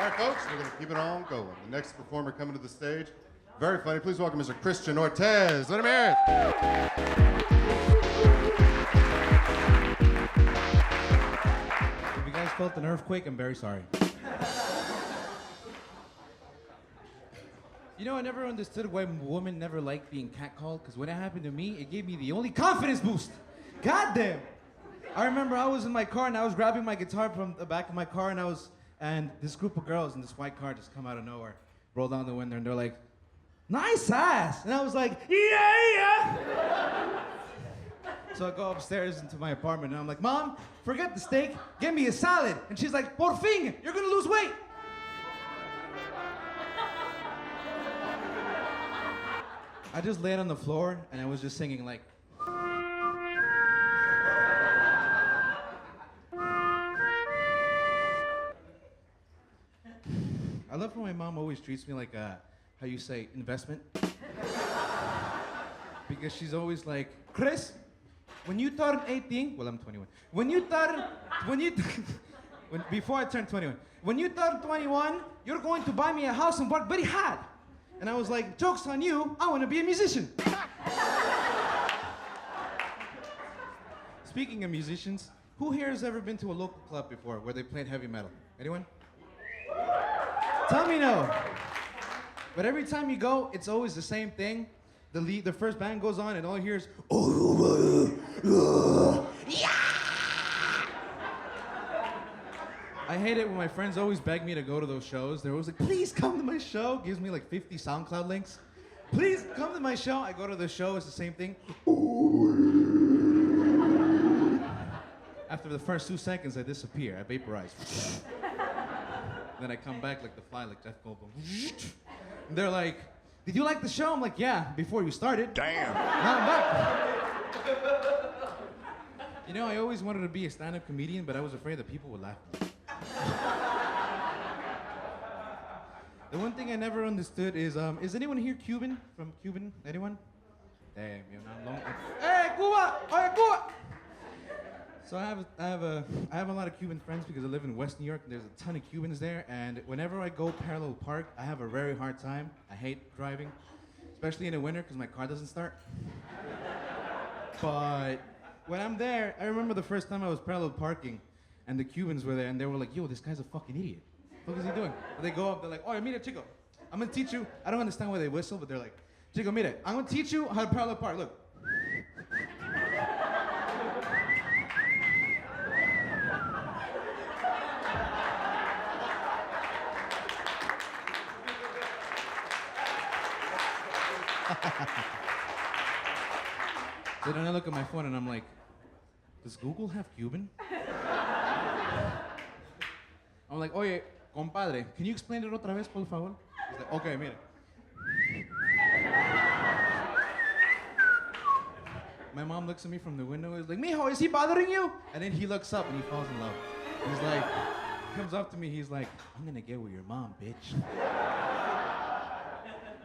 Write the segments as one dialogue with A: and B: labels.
A: All right, folks, we're going to keep it on going. The next performer coming to the stage, very funny. Please welcome Mr. Christian Ortez. Let him hear it.
B: If you guys felt an earthquake, I'm very sorry. You know, I never understood why women never liked being catcalled, because when it happened to me, it gave me the only confidence boost. Goddamn! I remember I was in my car and I was grabbing my guitar from the back of my car and this group of girls in this white car just come out of nowhere, roll down the window and they're like, nice ass! And I was like, yeah! So I go upstairs into my apartment and I'm like, Mom, forget the steak, get me a salad. And she's like, por fin, you're gonna lose weight. I just laid on the floor and I was just singing like, I love how my mom always treats me like how you say, investment. Because she's always like, Chris, when you turn 18, well, I'm 21. Before I turn 21, when you turn 21, you're going to buy me a house and work very hard. And I was like, joke's on you, I want to be a musician. Speaking of musicians, who here has ever been to a local club before where they played heavy metal? Anyone? Tell me no. But every time you go, it's always the same thing. The first band goes on and all you hear is, yeah! I hate it when my friends always beg me to go to those shows. They're always like, please come to my show. Gives me like 50 SoundCloud links. Please come to my show. I go to the show, it's the same thing. After the first 2 seconds, I disappear. I vaporize. Then I come back like the fly, like Jeff Goldblum. And they're like, did you like the show? I'm like, yeah, before you started.
A: Damn.
B: Now I'm back. You know, I always wanted to be a stand-up comedian, but I was afraid that people would laugh at me. The one thing I never understood is anyone here Cuban? From Cuban? Anyone? Damn, you're not long. Hey, Cuba! Oye, Cuba! So I have a lot of Cuban friends because I live in West New York and there's a ton of Cubans there, and whenever I go parallel park, I have a very hard time. I hate driving, especially in the winter because my car doesn't start. But when I'm there, I remember the first time I was parallel parking and the Cubans were there and they were like, yo, this guy's a fucking idiot. What is he doing? And they go up, they're like, oh, mira, chico, I'm gonna teach you. I don't understand why they whistle, but they're like, chico, mira, I'm gonna teach you how to parallel park. Look. So then I look at my phone and I'm like, does Google have Cuban? I'm like, oye, compadre, can you explain it otra vez, por favor? He's like, okay, mira. My mom looks at me from the window. He's like, mijo, is he bothering you? And then he looks up and he falls in love. He's like, comes up to me, he's like, I'm gonna get with your mom, bitch.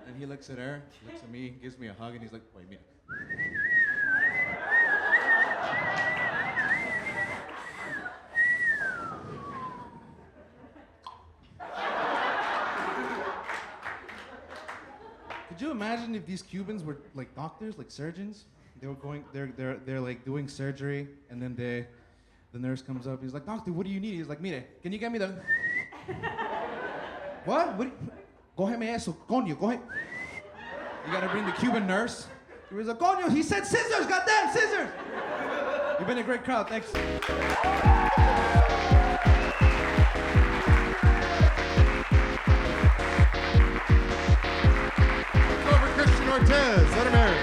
B: And he looks at her, looks at me, gives me a hug, and he's like, wait, mira. Could you imagine if these Cubans were like doctors, like surgeons? They were going, they're like doing surgery, and then the nurse comes up. He's like, doctor, what do you need? He's like, mire, can you get me the? What? Cógeme eso, coño, coge. You gotta bring the Cuban nurse. He was like, coño, he said scissors, goddamn scissors. You've been a great crowd, thanks.
A: Over Christian Ortez. Let him hear it.